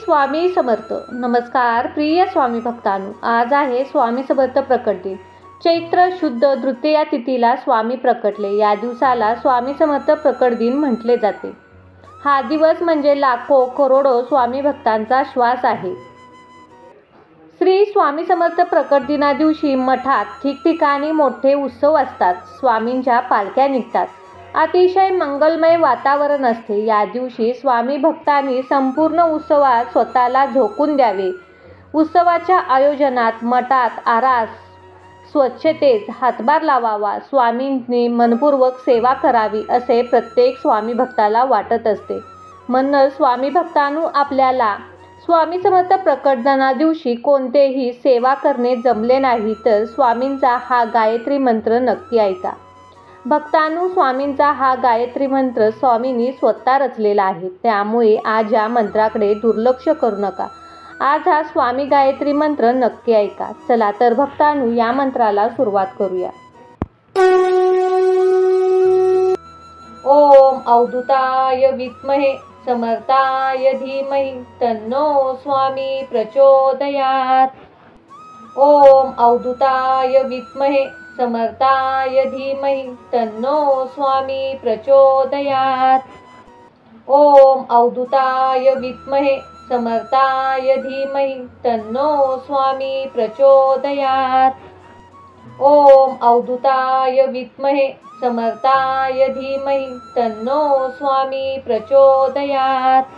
स्वामी समर्थ. नमस्कार प्रिय स्वामी भक्तांनो, आज आहे स्वामी समर्थ प्रकट दिन. चैत्र शुद्ध तृतीया तिथीला स्वामी प्रकटले. या दिवसाला स्वामी समर्थ प्रकट दिन म्हटले जाते. हा दिवस म्हणजे लाखो करोडो स्वामी भक्तांचा श्वास आहे. श्री स्वामी समर्थ प्रकट दिना दिवशी मठात ठिकठिकाणी मोठे उत्सव असतात. स्वामींच्या पालख्या निघतात. अतिशय मंगलमय वातावरण असते. या दिवशी स्वामी भक्तांनी संपूर्ण उत्सवात स्वतःला झोकून द्यावे. उत्सवाच्या आयोजनात मठात आरास स्वच्छतेत हातभार लावावा. स्वामींनी मनपूर्वक सेवा करावी असे प्रत्येक स्वामी भक्ताला वाटत असते. म्हणूनच स्वामी भक्तांनो, आपल्याला स्वामी समर्थ प्रकट दिना दिवशी कोणतेही सेवा करणे जमले नाही तर स्वामींचा हा गायत्री मंत्र नक्की ऐका. भक्तांनो, स्वामींचा हा गायत्री मंत्र स्वामींनी स्वतः रचलेला आहे. त्यामुळे आज या मंत्राकडे दुर्लक्ष करू नका. आज हा स्वामी गायत्री मंत्र नक्की ऐका. चला तर भक्तांनो, या मंत्राला सुरुवात करूया. ओम अवधूताय विद्महे समर्थाय धीमहि तन्नो स्वामी प्रचोदयात्. ओम अवधूताय विद्महे समर्थाय धीमहि तन्नो स्वामी प्रचोदयात्. ओम अवधूताय विद्महे समर्थाय धीमहि तन्नो स्वामी प्रचोदयात्. ओम अवधूताय विद्महे समर्थाय धीमहि तन्नो स्वामी प्रचोदयात्.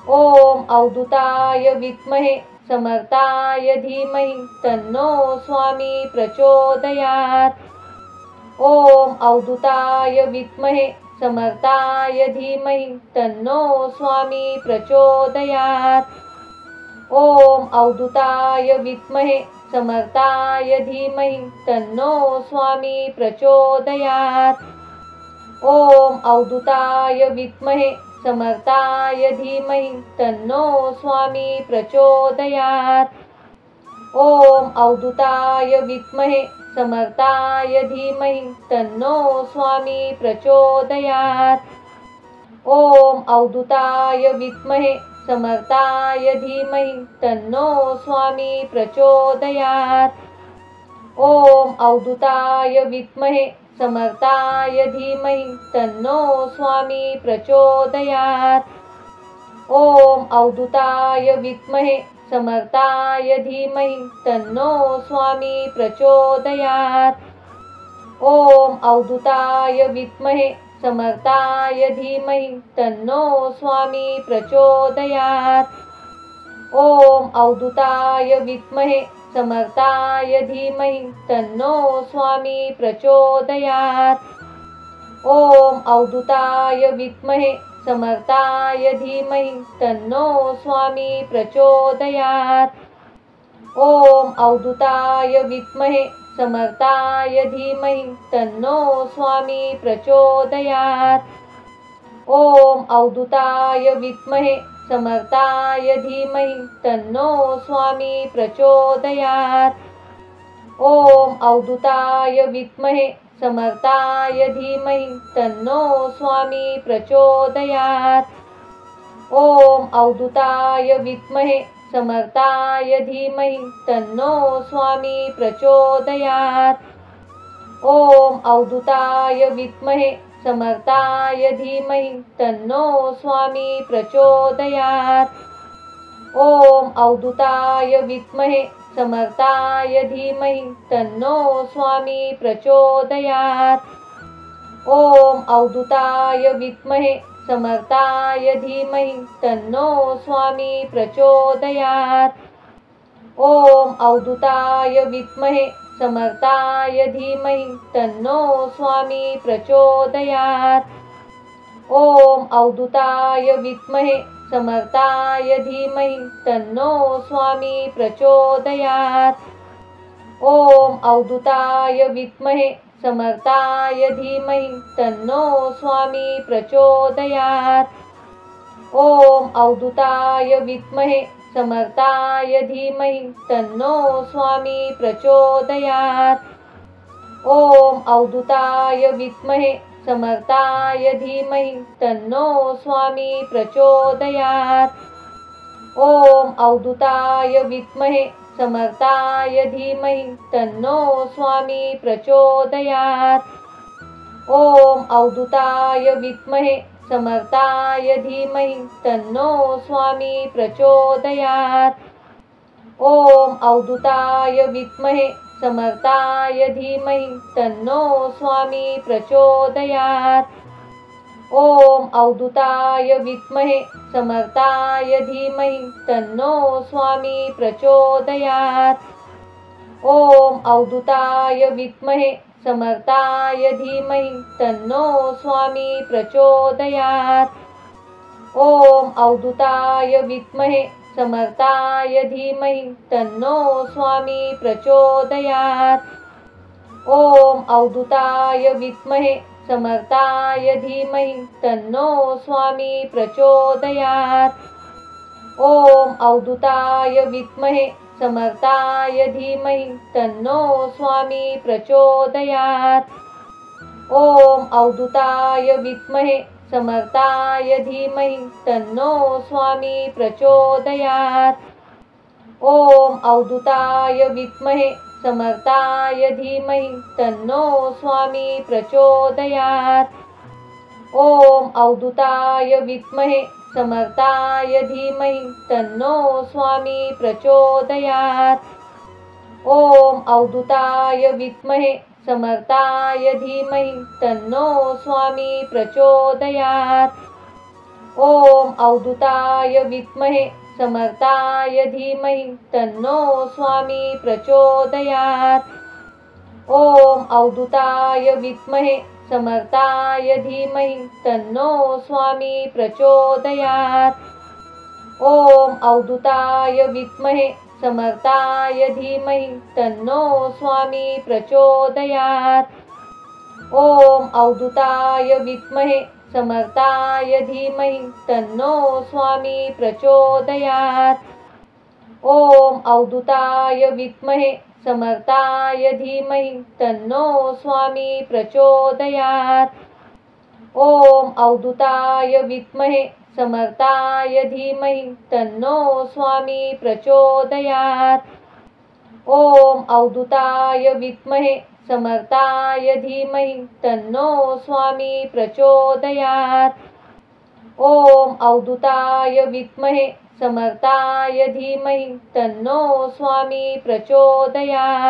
ओम अवधूताय विद्महे समर्थाय धीमहि तन्नो स्वामी प्रचोदयात्. ओम अवधूताय विद्महे समर्थाय धीमहि तन्नो स्वामी प्रचोदयात्. ओम अवधूताय विद्महे समर्थाय धीमहि तन्नो स्वामी प्रचोदयात्. ओम अवधूताय विद्महे समर्थाय धीमहि तन्नो स्वामी प्रचोदयात्. ओम अवधूताय विद्महे समर्थाय धीमहि तन्नो स्वामी प्रचोदयात्. ओम अवधूताय विद्महे समर्थाय धीमहि तन्नो स्वामी प्रचोदयात्. ओम अवधूताय विद्महे समर्थाय धीमहि तन्नो स्वामी प्रचोदयात्. ओम अवधूताय विद्महे समर्थाय धीमहि तन्नो स्वामी प्रचोदयात्. ओम अवधूताय विद्महे समर्थाय धीमहि तन्नो स्वामी प्रचोदयात्. ओम अवधूताय विद्महे समर्थाय धीमहि तन्नो स्वामी प्रचोदयात्. ओम अवधूताय विद्महे समर्थाय धीमहि तन्नो स्वामी प्रचोदयात्. ओम अवधूताय विद्महे समर्थाय धीमहि तन्नो स्वामी प्रचोदयात्. ओम अवधूताय विद्महे समर्थाय धीमहि तन्नो स्वामी प्रचोदयात्. ओम अवधूताय विद्महे समर्थाय धीमहि तन्नो स्वामी प्रचोदयात्. ओम अवधूताय विद्महे समर्थाय धीमहि तन्नो स्वामी प्रचोदयात्. ओम अवधूताय विद्महे समर्थाय धीमहि तन्नो स्वामी प्रचोदयात्. ओम अवधूताय विद्महे समर्थाय धीमहि तन्नो स्वामी प्रचोदयात्. ओम अवधूताय विद्महे समर्थाय धीमहि तन्नो स्वामी प्रचोदयात्. ओम अवधूताय विद्महे समर्थाय धीमहि तन्नो स्वामी प्रचोदयात्. ओम अवधूताय विद्महे समर्थाय धीमहि तन्नो स्वामी प्रचोदयात्. ओम अवधूताय विद्महे समर्थाय धीमहि तन्नो स्वामी प्रचोदयात्. ओम अवधूताय विद्महे समर्थाय धीमहि तन्नो स्वामी प्रचोदयात्. ओम अवधूताय विद्महे समर्थाय धीमहि तन्नो स्वामी प्रचोदयात्. ओम अवधूताय विद्महे समर्थाय धीमहि तन्नो स्वामी प्रचोदयात्। ओम अवधूताय विद्महे समर्थाय धीमहि तन्नो स्वामी प्रचोदयात्। ओम अवधूताय विद्महे समर्थाय धीमहि तन्नो स्वामी प्रचोदयात्। ओम अवधूताय विद्महे समर्थाय धीमहि तन्नो स्वामी प्रचोदयात्। ओम अवधूताय विद्महे समर्थाय धीमहि तन्नो स्वामी प्रचोदयात्। ओम अवधूताय विद्महे समर्थाय धीमहि तन्नो स्वामी प्रचोदयात्। ओम अवधूताय विद्महे समर्थाय धीमहि तन्नो स्वामी प्रचोदयात्। ओम अवधूताय विद्महे समर्थाय धीमहि तन्नो स्वामी प्रचोदयात्। ओम अवधूताय विद्महे समर्थाय धीमहि तन्नो स्वामी प्रचोदयात्। ओम अवधूताय विद्महे समर्थाय धीमहि तन्नो स्वामी प्रचोदयात्। ओम अवधूताय विद्महे समर्थाय धीमहि तन्नो स्वामी प्रचोदयात्। ओम अवधूताय विद्महे समर्थाय धीमहि तन्नो स्वामी प्रचोदयात्। ओम अवधूताय विद्महे समर्थाय धीमहि तन्नो स्वामी प्रचोदयात्। ओम अवधूताय विद्महे समर्थाय धीमहि तन्नो स्वामी प्रचोदयात्। ओम अवधूताय विद्महे समर्थाय धीमहि तन्नो स्वामी प्रचोदयात्। ओम अवधूताय विद्महे समर्थाय धीमहि तन्नो स्वामी प्रचोदयात्। ओम अवधूताय विद्महे समर्थाय धीमहि तन्नो स्वामी प्रचोदयात्। ओम अवधूताय विद्महे समर्थाय धीमहि तन्नो स्वामी प्रचोदयात्। ओम अवधूताय विद्महे समर्थाय धीमहि तन्नो स्वामी प्रचोदयात्। ओम अवधूताय विद्महे समर्थाय धीमहि तन्नो स्वामी प्रचोदयात्।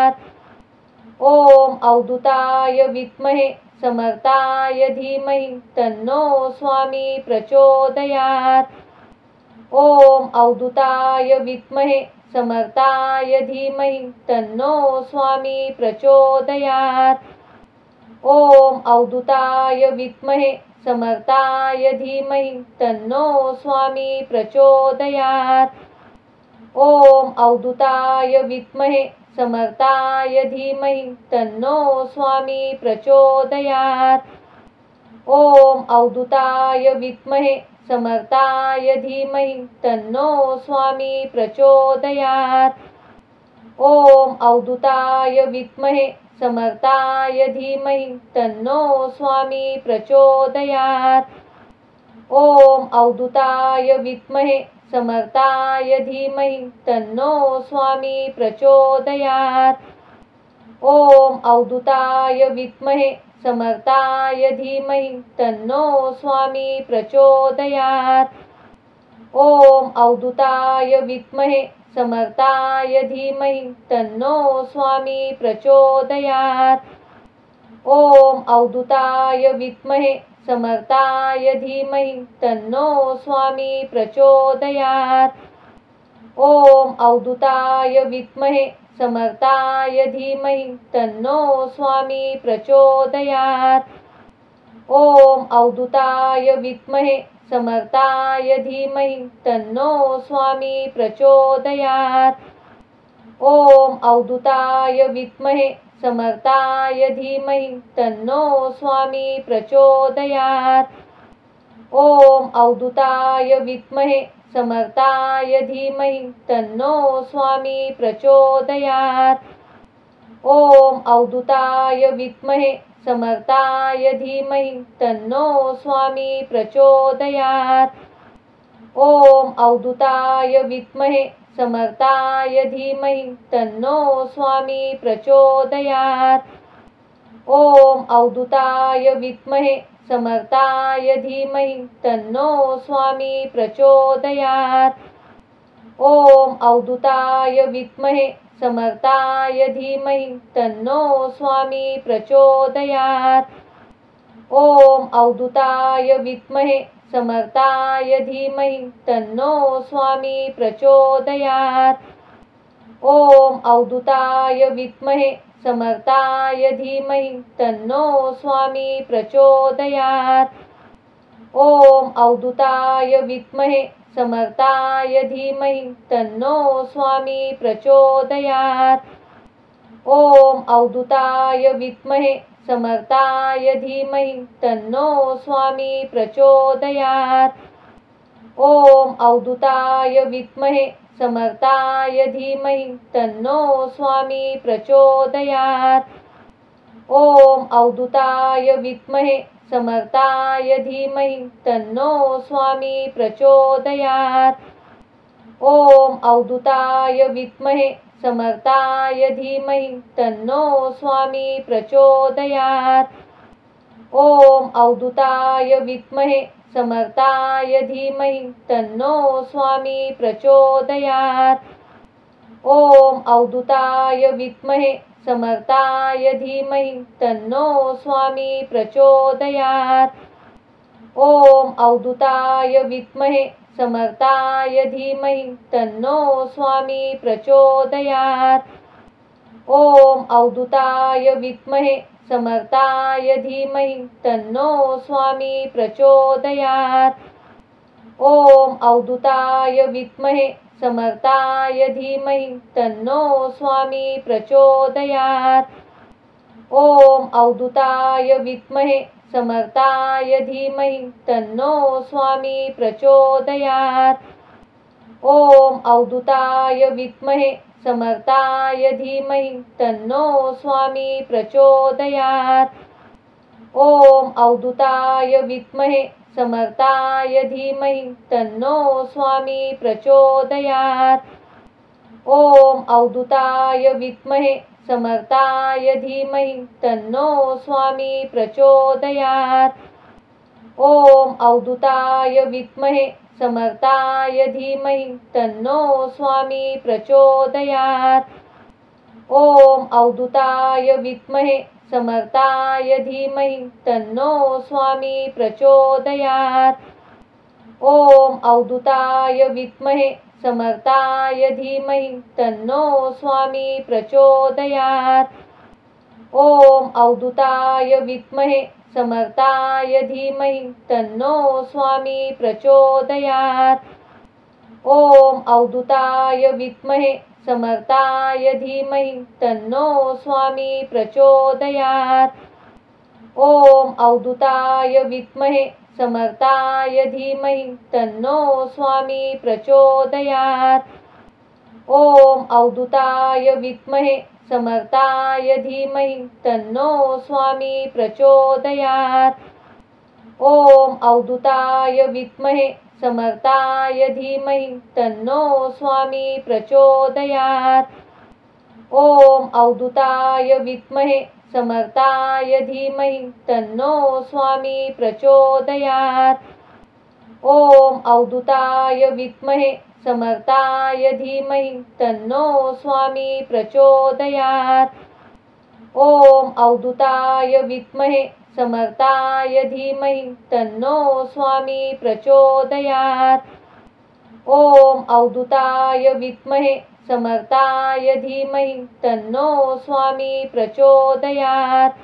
ओम अवधूताय विद्महे समर्थाय धीमहि तन्नो स्वामी प्रचोदयात्। ओम अवधूताय विद्महे समर्थाय धीमहि तन्नो स्वामी प्रचोदयात्। ओम अवधूताय विद्महे समर्थाय धीमहि तन्नो स्वामी प्रचोदयात्। ओम अवधूताय विद्महे समर्थाय धीमहि तन्नो स्वामी प्रचोदयात्। ओम अवधूताय विद्महे समर्थाय धीमहि तन्नो स्वामी प्रचोदयात्। ओम अवधूताय विद्महे समर्थाय धीमहि तन्नो स्वामी प्रचोदयात्। ओम अवधूताय विद्महे समर्थाय धीमहि तन्नो स्वामी प्रचोदयात्। ओम अवधूताय विद्महे समर्थाय धीमहि तन्नो स्वामी प्रचोदयात्। ओम अवधूताय विद्महे समर्थाय धीमहि तन्नो स्वामी प्रचोदयात्। ओम अवधूताय विद्महे समर्थाय धीमहि तन्नो स्वामी प्रचोदयात्। ओम अवधूताय विद्महे समर्थाय धीमहि तन्नो स्वामी प्रचोदयात्। ओम अवधूताय विद्महे समर्थाय धीमहि तन्नो स्वामी प्रचोदयात्। ओम अवधूताय विद्महे समर्थाय धीमहि तन्नो स्वामी प्रचोदयात्। ओम अवधूताय विद्महे समर्थाय धीमहि तन्नो स्वामी प्रचोदयात्। ओम अवधूताय विद्महे समर्थाय धीमहि तन्नो स्वामी प्रचोदयात्। ओम अवधूताय विद्महे समर्थाय धीमहि तन्नो स्वामी प्रचोदयात्। ओम अवधूताय विद्महे समर्थाय धीमहि तन्नो स्वामी प्रचोदयात्। ओम अवधूताय विद्महे समर्थाय धीमहि तन्नो स्वामी प्रचोदयात्। ओम अवधूताय विद्महे समर्थाय धीमहि तन्नो स्वामी प्रचोदयात्। ओम अवधूताय विद्महे समर्थाय धीमहि तन्नो स्वामी प्रचोदयात्। ओम अवधूताय विद्महे समर्थाय धीमहि तन्नो स्वामी प्रचोदयात्। ओम अवधूताय विद्महे समर्थाय धीमहि तन्नो स्वामी प्रचोदयात्। ओम अवधूताय विद्महे समर्थाय धीमहि तन्नो स्वामी प्रचोदयात्। ओम अवधूताय विद्महे समर्थाय धीमहि तन्नो स्वामी प्रचोदयात्। ओम अवधूताय विद्महे समर्थाय धीमहि तन्नो स्वामी प्रचोदयात्। ओम अवधूताय विद्महे समर्थाय धीमहि तन्नो स्वामी प्रचोदयात्। ओम अवधूताय विद्महे समर्थाय धीमहि तन्नो स्वामी प्रचोदयात्। ओम अवधूताय विद्महे समर्थाय धीमहि तन्नो स्वामी प्रचोदयात्। ओम अवधूताय विद्महे समर्थाय धीमहि तन्नो स्वामी प्रचोदयात्। ओम अवधूताय विद्महे समर्थाय धीमहि तन्नो स्वामी प्रचोदयात्। ओम अवधूताय विद्महे समर्थाय धीमहि तन्नो स्वामी प्रचोदयात्। ओम अवधूताय विद्महे समर्थाय धीमहि तन्नो स्वामी प्रचोदयात्। ओम अवधूताय विद्महे समर्थाय धीमहि तन्नो स्वामी प्रचोदयात्। ओम अवधूताय विद्महे समर्थाय धीमहि तन्नो स्वामी प्रचोदयात्। ओम अवधूताय विद्महे समर्थाय धीमहि तन्नो स्वामी प्रचोदयात्। ओम अवधूताय विद्महे समर्थाय धीमहि तन्नो स्वामी प्रचोदयात्। ओम अवधूताय विद्महे समर्थाय धीमहि तन्नो स्वामी प्रचोदयात्। ओम अवधूताय विद्महे समर्थाय धीमहि तन्नो स्वामी प्रचोदयात्। ओम अवधूताय विद्महे समर्थाय धीमहि तन्नो स्वामी प्रचोदयात्। ओम अवधूताय विद्महे समर्थाय धीमहि तन्नो स्वामी प्रचोदयात्। ओम अवधूताय विद्महे समर्थाय धीमहि तन्नो स्वामी प्रचोदयात्। ओम अवधूताय विद्महे समर्थाय धीमहि तन्नो स्वामी प्रचोदयात्। ओम अवधूताय विद्महे समर्थाय धीमहि तन्नो स्वामी प्रचोदयात्। ओम अवधूताय विद्महे समर्थाय धीमहि तन्नो स्वामी प्रचोदयात्। ओम अवधूताय विद्महे समर्थाय धीमहि तन्नो स्वामी प्रचोदयात्। ओम अवधूताय विद्महे समर्थाय धीमहि तन्नो स्वामी प्रचोदयात्।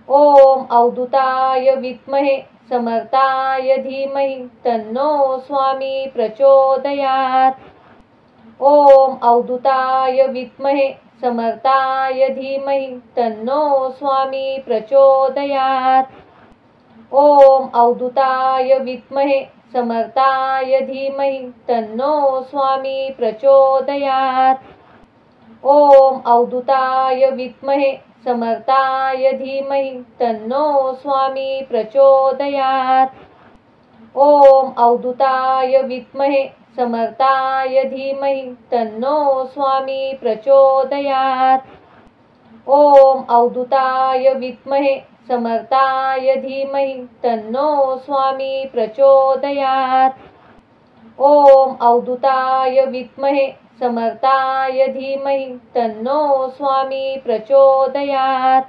ओम अवधूताय विद्महे समर्थाय धीमहि तन्नो स्वामी प्रचोदयात्। ओम अवधूताय विद्महे समर्थाय धीमहि तन्नो स्वामी प्रचोदयात्। ओम अवधूताय विद्महे समर्थाय धीमहि तन्नो स्वामी प्रचोदयात्। ओम अवधूताय विद्महे समर्थाय धीमहि तन्नो स्वामी प्रचोदयात्। ओम अवधूताय विद्महे समर्थाय धीमहि तन्नो स्वामी प्रचोदयात्। ओम अवधूताय विद्महे समर्थाय धीमहि तन्नो स्वामी प्रचोदयात्। ओम अवधूताय विद्महे समर्थाय धीमहि तन्नो स्वामी प्रचोदयात्।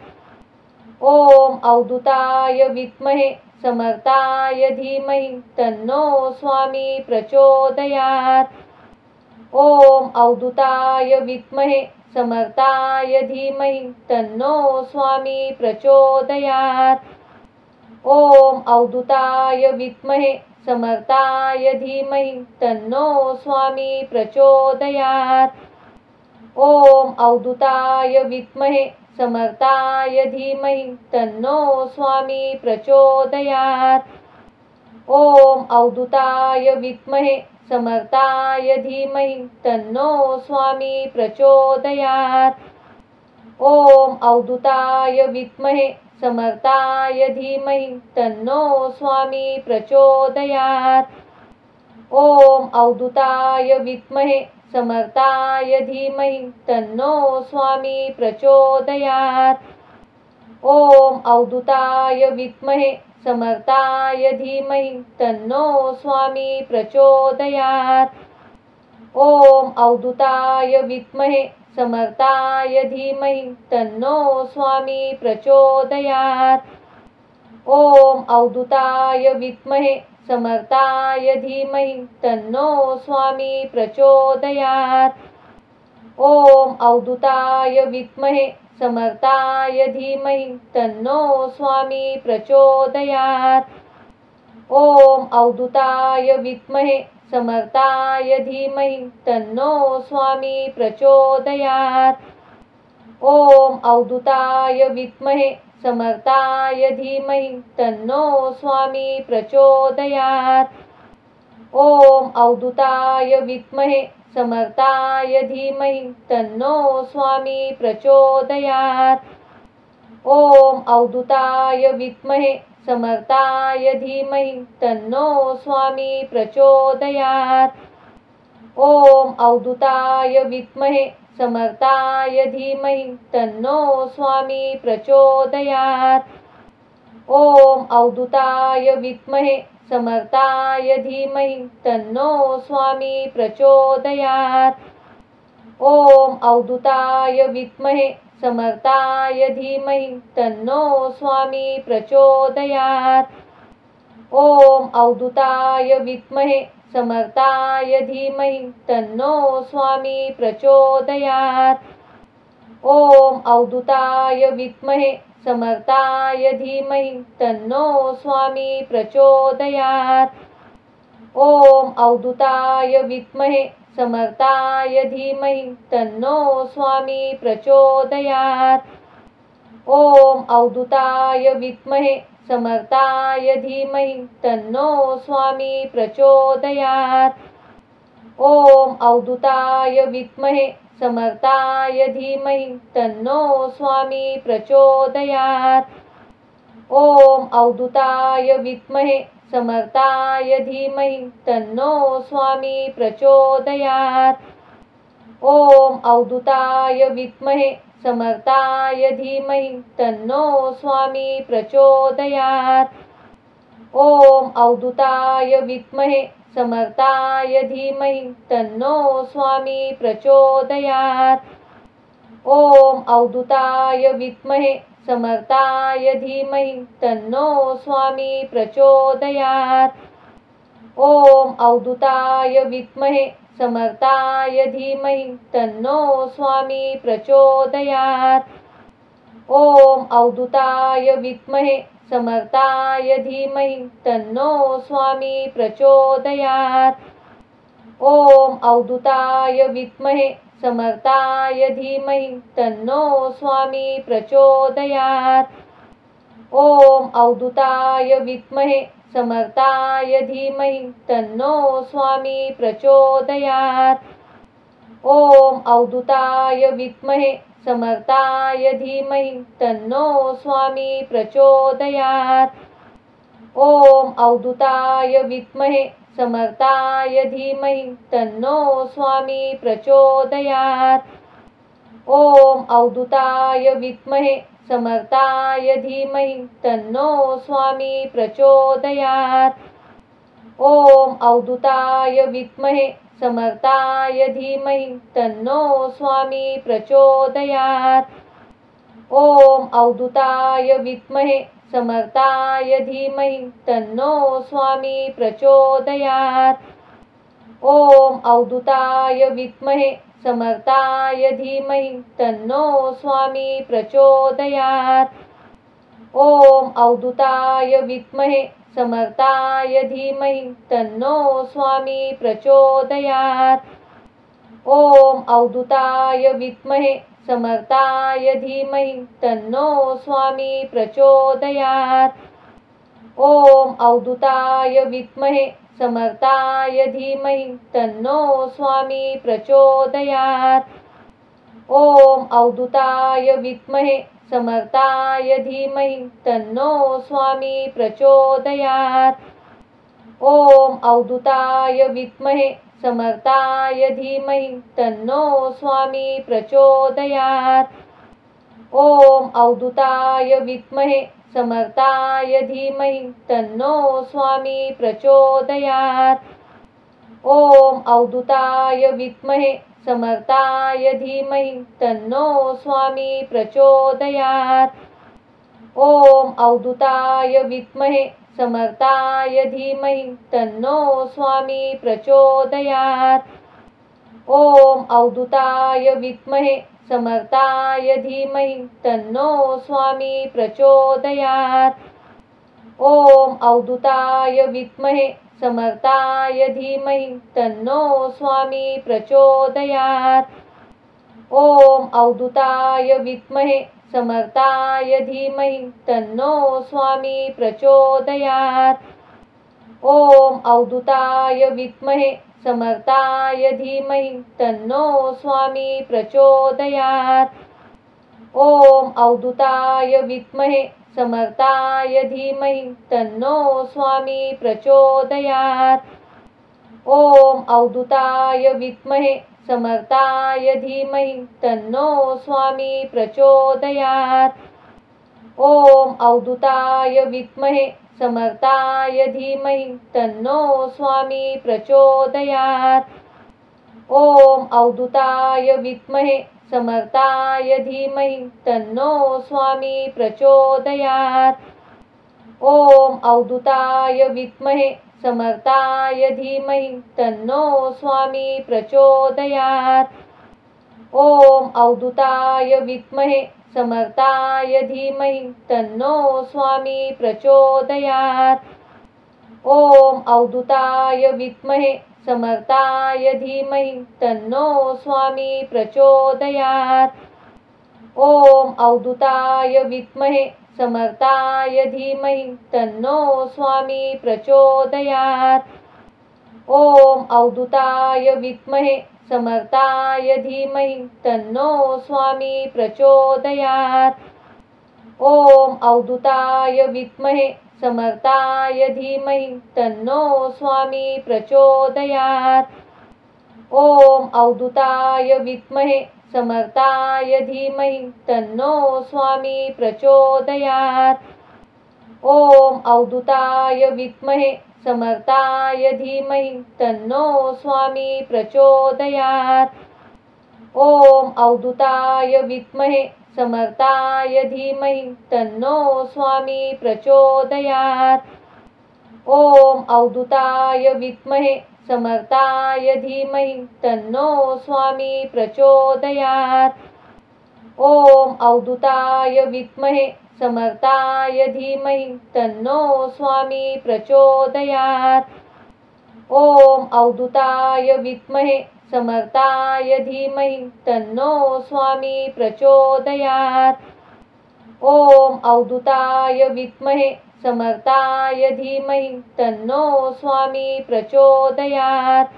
ओम अवधूताय विद्महे समर्थाय धीमहि तन्नो स्वामी प्रचोदयात्। ओम अवधूताय विद्महे समर्थाय धीमहि तन्नो स्वामी प्रचोदयात्। ओम अवधूताय विद्महे समर्थाय धीमहि तन्नो स्वामी प्रचोदयात्। ओम अवधूताय विद्महे समर्थाय धीमहि तन्नो स्वामी प्रचोदयात्। ओम अवधूताय विद्महे समर्थाय धीमहि तन्नो स्वामी प्रचोदयात्। ओम अवधूताय विद्महे समर्थाय धीमहि तन्नो स्वामी प्रचोदयात्। ओम अवधूताय विद्महे समर्थाय धीमहि तन्नो स्वामी प्रचोदयात्। ओम अवधूताय विद्महे समर्थाय धीमहि तन्नो स्वामी प्रचोदयात्। ओम अवधूताय विद्महे समर्थाय धीमहि तन्नो स्वामी प्रचोदयात्। ओम अवधूताय विद्महे समर्थाय धीमहि तन्नो स्वामी प्रचोदयात्। ओम अवधूताय विद्महे समर्थाय धीमहि तन्नो स्वामी प्रचोदयात्। ओम अवधूताय विद्महे समर्थाय धीमहि तन्नो स्वामी प्रचोदयात्। ओम अवधूताय विद्महे समर्थाय धीमहि तन्नो स्वामी प्रचोदयात्। ओम अवधूताय विद्महे समर्थाय धीमहि तन्नो स्वामी प्रचोदयात्। ओम अवधूताय विद्महे समर्थाय धीमहि तन्नो स्वामी प्रचोदयात्। ओम अवधूताय विद्महे समर्थाय धीमहि तन्नो स्वामी प्रचोदयात्। ओम अवधूताय विद्महे समर्थाय धीमहि तन्नो स्वामी प्रचोदयात्। ओम अवधूताय विद्महे समर्थाय धीमहि तन्नो स्वामी प्रचोदयात्। ओम अवधूताय विद्महे समर्थाय धीमहि तन्नो स्वामी प्रचोदयात्। ओम अवधूताय विद्महे समर्थाय धीमहि तन्नो स्वामी प्रचोदयात्। ओम अवधूताय विद्महे समर्थाय धीमहि तन्नो स्वामी प्रचोदयात्। ओम अवधूताय विद्महे समर्थाय धीमहि तन्नो स्वामी प्रचोदयात्। ओम अवधूताय विद्महे समर्थाय धीमहि तन्नो स्वामी प्रचोदयात्। ओम अवधूताय विद्महे समर्थाय धीमहि तन्नो स्वामी प्रचोदयात्। ओम अवधूताय विद्महे समर्थाय धीमहि तन्नो स्वामी प्रचोदयात्। ओम अवधूताय विद्महे समर्थाय धीमहि तन्नो स्वामी प्रचोदयात्। ओम अवधूताय विद्महे समर्थाय धीमहि तन्नो स्वामी प्रचोदयात्। ओम अवधूताय विद्महे समर्थाय धीमहि तन्नो स्वामी प्रचोदयात्। ओम अवधूताय विद्महे समर्थाय धीमहि तन्नो स्वामी प्रचोदयात्। ओम अवधूताय विद्महे समर्थाय धीमहि तन्नो स्वामी प्रचोदयात्। ओम अवधूताय विद्महे समर्थाय धीमहि तन्नो स्वामी प्रचोदयात्। ओम अवधूताय विद्महे समर्थाय धीमहि तन्नो स्वामी प्रचोदयात्। ओम अवधूताय विद्महे समर्थाय धीमहि तन्नो स्वामी प्रचोदयात्। ओम अवधूताय विद्महे समर्थाय धीमहि तन्नो स्वामी प्रचोदयात्। ओम अवधूताय विद्महे समर्थाय धीमहि तन्नो स्वामी प्रचोदयात्। ओम अवधूताय विद्महे समर्थाय धीमहि तन्नो स्वामी प्रचोदयात्। ओम अवधूताय विद्महे समर्थाय धीमहि तन्नो स्वामी प्रचोदयात्। ओम अवधूताय विद्महे समर्थाय धीमहि तन्नो स्वामी प्रचोदयात्। ओम अवधूताय विद्महे समर्थाय धीमहि तन्नो स्वामी प्रचोदयात्। ओम अवधूताय विद्महे समर्थाय धीमहि तन्नो स्वामी प्रचोदयात्। ओम अवधूताय विद्महे समर्थाय धीमहि तन्नो स्वामी प्रचोदयात्। ओम अवधूताय विद्महे समर्थाय धीमहि तन्नो स्वामी प्रचोदयात्। ओम अवधूताय विद्महे समर्थाय धीमहि तन्नो स्वामी प्रचोदयात्। ओम अवधूताय विद्महे समर्थाय धीमहि तन्नो स्वामी प्रचोदयात्। ओम अवधूताय विद्महे समर्थाय धीमहि तन्नो स्वामी प्रचोदयात्। ओम अवधूताय विद्महे समर्थाय धीमहि तन्नो स्वामी प्रचोदयात्। ओम अवधूताय विद्महे समर्थाय धीमहि तन्नो स्वामी प्रचोदयात्। ओम अवधूताय विद्महे समर्थाय धीमहि तन्नो स्वामी प्रचोदयात्। ओम अवधूताय विद्महे समर्थाय धीमहि तन्नो स्वामी प्रचोदयात्। ओम अवधूताय विद्महे समर्थाय धीमहि तन्नो स्वामी प्रचोदयात्। ओम अवधूताय विद्महे समर्थाय धीमहि तन्नो स्वामी प्रचोदयात्। ओम अवधूताय विद्महे समर्थाय धीमहि तन्नो स्वामी प्रचोदयात्। ओम अवधूताय विद्महे समर्थाय धीमहि तन्नो स्वामी प्रचोदयात्। ओम अवधूताय विद्महे समर्थाय धीमहि तन्नो स्वामी प्रचोदयात्। ओम अवधूताय विद्महे समर्थाय धीमहि तन्नो स्वामी प्रचोदयात्। ओम अवधूताय विद्महे समर्थाय धीमहि तन्नो स्वामी प्रचोदयात्। ओम अवधूताय विद्महे समर्थाय धीमहि तन्नो स्वामी प्रचोदयात्। ओम अवधूताय विद्महे समर्थाय धीमहि तन्नो स्वामी प्रचोदयात्। ओम अवधूताय विद्महे समर्थाय धीमहि तन्नो स्वामी प्रचोदयात्। ओम अवधूताय विद्महे समर्थाय धीमहि तन्नो स्वामी प्रचोदयात्। ओम अवधूताय विद्महे समर्थाय धीमहि तन्नो स्वामी प्रचोदयात्। ओम अवधूताय विद्महे समर्थाय धीमहि तन्नो स्वामी प्रचोदयात्। ओम अवधूताय विद्महे समर्थाय धीमहि तन्नो स्वामी प्रचोदयात्। ओम अवधूताय विद्महे समर्थाय धीमहि तन्नो स्वामी प्रचोदयात्। ओम अवधूताय विद्महे समर्थाय धीमहि तन्नो स्वामी प्रचोदयात्। ओम अवधूताय विद्महे समर्थाय धीमहि तन्नो स्वामी प्रचोदयात्।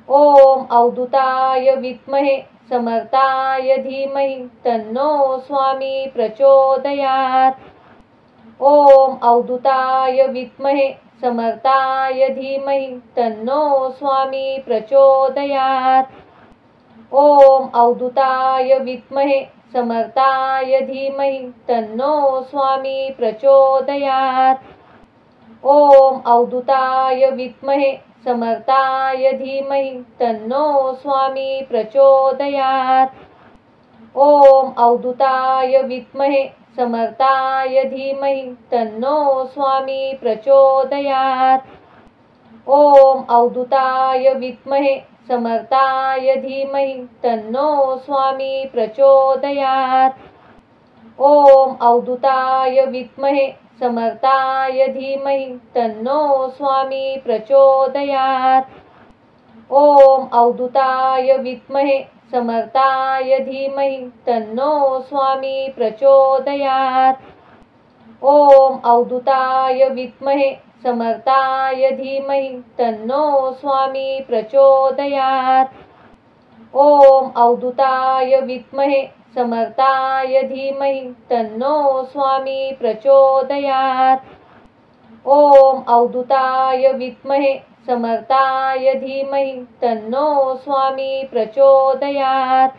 ओम अवधूताय विद्महे समर्थाय धीमहि तन्नो स्वामी प्रचोदयात्। ओम अवधूताय विद्महे समर्थाय धीमहि तन्नो स्वामी प्रचोदयात्। ओम अवधूताय विद्महे समर्थाय धीमहि तन्नो स्वामी प्रचोदयात्। ओम अवधूताय विद्महे समर्थाय धीमहि तन्नो स्वामी प्रचोदयात्। ओम अवधूताय विद्महे समर्थाय धीमहि तन्नो स्वामी प्रचोदयात्। ओम अवधूताय विद्महे समर्थाय धीमहि तन्नो स्वामी प्रचोदयात्। ओम अवधूताय विद्महे समर्थाय धीमहि तन्नो स्वामी प्रचोदयात्। ओम अवधूताय विद्महे समर्थाय धीमहि तन्नो स्वामी प्रचोदयात्। ओम अवधूताय विद्महे समर्थाय धीमहि तन्नो स्वामी प्रचोदयात्। ओम अवधूताय विद्महे समर्थाय धीमहि तन्नो स्वामी प्रचोदयात्। ओम अवधूताय विद्महे समर्थाय धीमहि तन्नो स्वामी प्रचोदयात्।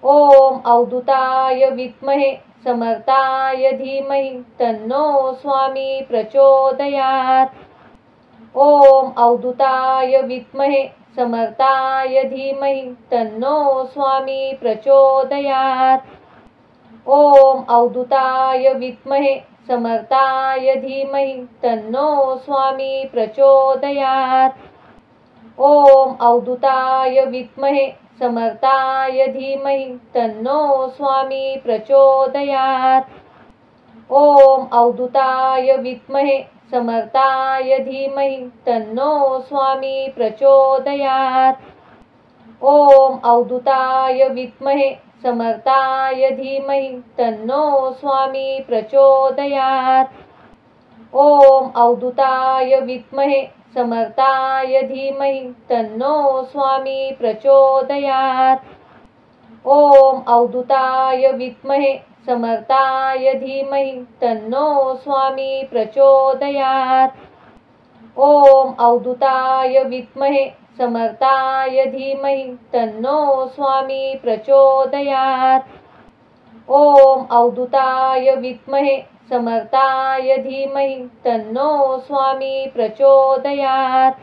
ओम अवधूताय विद्महे समर्थाय धीमहि तन्नो स्वामी प्रचोदयात्। ओम अवधूताय विद्महे समर्थाय धीमहि तन्नो स्वामी प्रचोदयात्। ओम अवधूताय विद्महे समर्थाय धीमहि तन्नो स्वामी प्रचोदयात्। ओम अवधूताय विद्महे समर्थाय धीमहि तन्नो स्वामी प्रचोदयात्। ओम अवधूताय विद्महे समर्थाय धीमहि तन्नो स्वामी प्रचोदयात्। ओम अवधूताय विद्महे समर्थाय धीमहि तन्नो स्वामी प्रचोदयात्। ओम अवधूताय विद्महे समर्थाय धीमहि तन्नो स्वामी प्रचोदयात्। ओम अवधूताय विद्महे समर्थाय धीमहि तन्नो स्वामी प्रचोदयात्। ओम अवधूताय विद्महे समर्थाय धीमहि तन्नो स्वामी प्रचोदयात्। ओम अवधूताय विद्महे समर्थाय धीमहि तन्नो स्वामी प्रचोदयात्।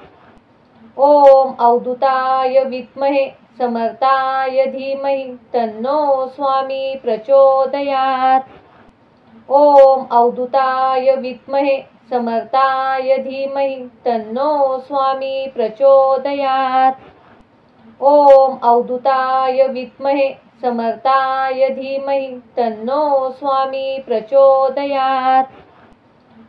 ओम अवधूताय विद्महे समर्थाय धीमहि तन्नो स्वामी प्रचोदयात्। ओम अवधूताय विद्महे समर्थाय धीमहि तन्नो स्वामी प्रचोदयात्। ओम अवधूताय विद्महे समर्थाय धीमहि तन्नो स्वामी प्रचोदयात्।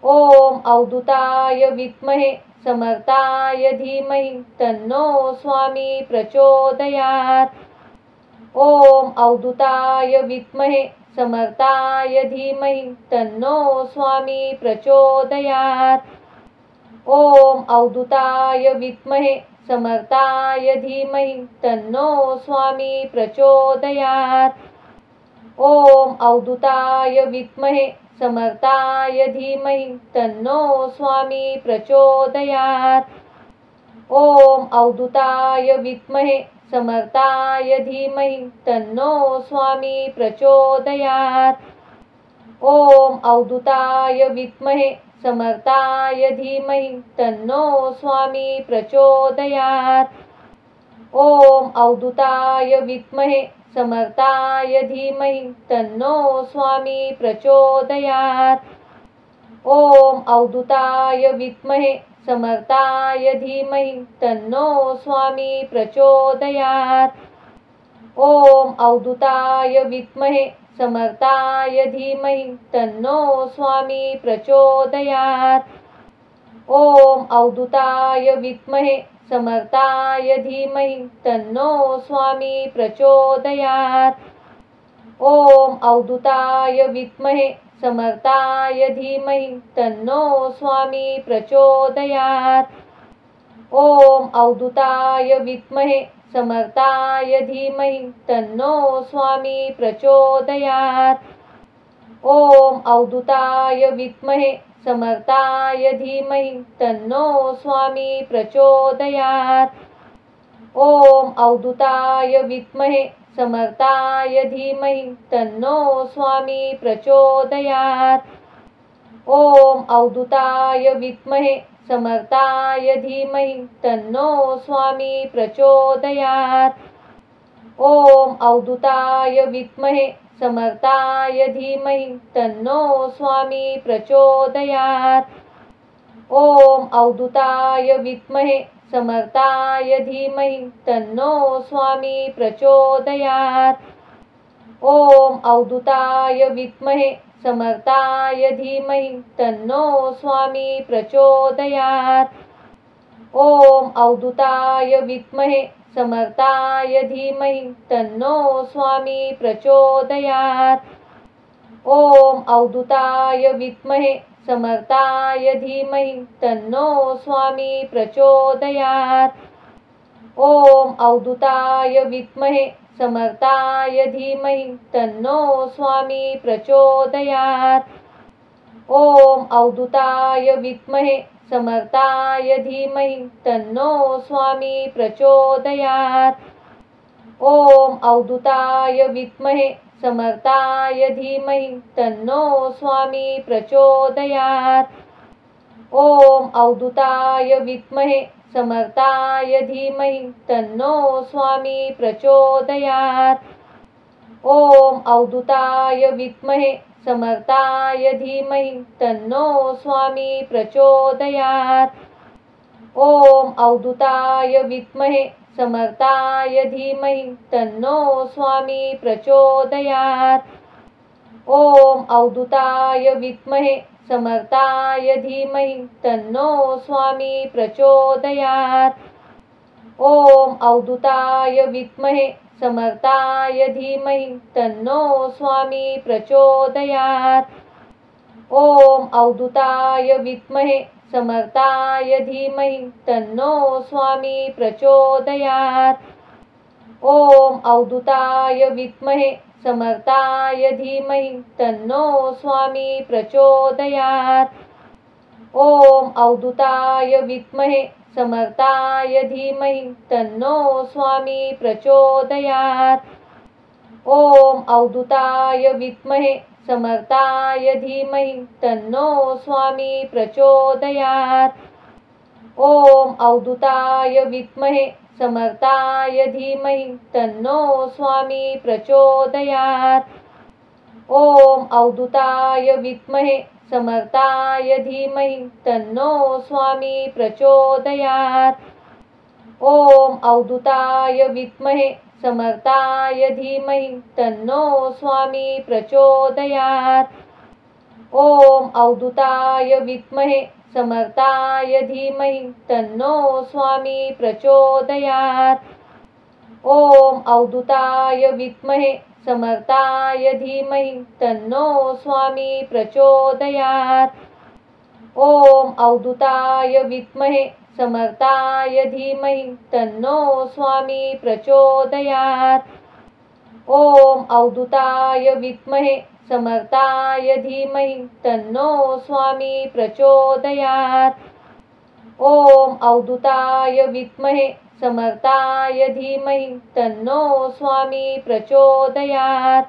ओम अवधूताय विद्महे समर्थाय धीमहि तन्नो स्वामी प्रचोदयात्। ओम अवधूताय विद्महे समर्थाय धीमहि तन्नो स्वामी प्रचोदयात्। ओम अवधूताय विद्महे समर्थाय धीमहि तन्नो स्वामी प्रचोदयात्। ओम अवधूताय विद्महे समर्थाय धीमहि तन्नो स्वामी प्रचोदयात्। ओम अवधूताय विद्महे समर्थाय धीमहि तन्नो स्वामी प्रचोदयात्। ओम अवधूताय विद्महे समर्थाय धीमहि तन्नो स्वामी प्रचोदयात्। ओम अवधूताय विद्महे समर्थाय धीमहि तन्नो स्वामी प्रचोदयात्। ओम अवधूताय विद्महे समर्थाय धीमहि तन्नो स्वामी प्रचोदयात्। ओम अवधूताय विद्महे समर्थाय धीमहि तन्नो स्वामी प्रचोदयात्। ओम अवधूताय विद्महे समर्थाय धीमहि तन्नो स्वामी प्रचोदयात्। ओम अवधूताय विद्महे समर्थाय धीमहि तन्नो स्वामी प्रचोदयात्। ओम अवधूताय विद्महे समर्थाय धीमहि तन्नो स्वामी प्रचोदयात्। ओम अवधूताय विद्महे समर्थाय धीमहि तन्नो स्वामी प्रचोदयात्। ओम अवधूताय विद्महे समर्थाय धीमहि तन्नो स्वामी प्रचोदयात्। ओम अवधूताय विद्महे समर्थाय धीमहि तन्नो स्वामी प्रचोदयात्। ओम अवधूताय विद्महे समर्थाय धीमहि तन्नो स्वामी प्रचोदयात्। ओम अवधूताय विद्महे समर्थाय धीमहि तन्नो स्वामी प्रचोदयात्। ओम अवधूताय विद्महे समर्थाय धीमहि तन्नो स्वामी प्रचोदयात्। ओम अवधूताय विद्महे समर्थाय धीमहि तन्नो स्वामी प्रचोदयात्। ओम अवधूताय विद्महे समर्थाय धीमहि तन्नो स्वामी प्रचोदयात्। ओम अवधूताय विद्महे समर्थाय धीमहि तन्नो स्वामी प्रचोदयात्। ओम अवधूताय विद्महे समर्थाय धीमहि तन्नो स्वामी प्रचोदयात्। ओम अवधूताय विद्महे समर्थाय धीमहि तन्नो स्वामी प्रचोदयात्। ओम अवधूताय विद्महे समर्थाय धीमहि तन्नो स्वामी प्रचोदयात्। ओम अवधूताय विद्महे समर्थाय धीमहि तन्नो स्वामी प्रचोदयात्। ओम अवधूताय विद्महे समर्थाय धीमहि तन्नो स्वामी प्रचोदयात्। ओम अवधूताय विद्महे समर्थाय धीमहि तन्नो स्वामी प्रचोदयात्। ओम अवधूताय विद्महे समर्थाय धीमहि तन्नो स्वामी प्रचोदयात्। ओम अवधूताय विद्महे समर्थाय धीमहि तन्नो स्वामी प्रचोदयात्। ओम अवधूताय विद्महे समर्थाय धीमहि तन्नो स्वामी प्रचोदयात्। ओम अवधूताय विद्महे समर्थाय धीमहि तन्नो स्वामी प्रचोदयात्। ओम अवधूताय विद्महे समर्थाय धीमहि तन्नो स्वामी प्रचोदयात्। ओम अवधूताय विद्महे समर्थाय धीमहि तन्नो स्वामी प्रचोदयात्। ओम अवधूताय विद्महे समर्थाय धीमहि तन्नो स्वामी प्रचोदयात्। ओम अवधूताय विद्महे समर्थाय धीमहि तन्नो स्वामी प्रचोदयात्। ओम अवधूताय विद्महे समर्थाय धीमहि तन्नो स्वामी प्रचोदयात्। ओम अवधूताय विद्महे समर्थाय धीमहि तन्नो स्वामी प्रचोदयात्। ओम अवधूताय विद्महे समर्थाय धीमहि तन्नो स्वामी प्रचोदयात्। ओम अवधूताय विद्महे समर्थाय धीमहि तन्नो स्वामी प्रचोदयात्। ओम अवधूताय विद्महे समर्थाय धीमहि तन्नो स्वामी प्रचोदयात्।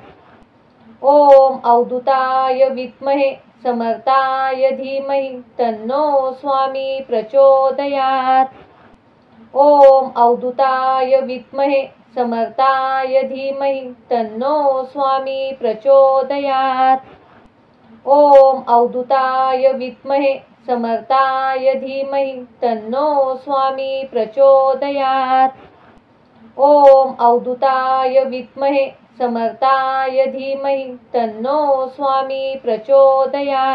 ओम अवधूताय विद्महे समर्थाय धीमहि तन्नो स्वामी प्रचोदयात्। ओम अवधूताय विद्महे समर्थाय धीमहि तन्नो स्वामी प्रचोदयात्। ओम अवधूताय विद्महे समर्थाय धीमहि तन्नो स्वामी प्रचोदयात्। ओम अवधूताय विद्महे समर्थाय धीमहि तन्नो स्वामी प्रचोदयात्।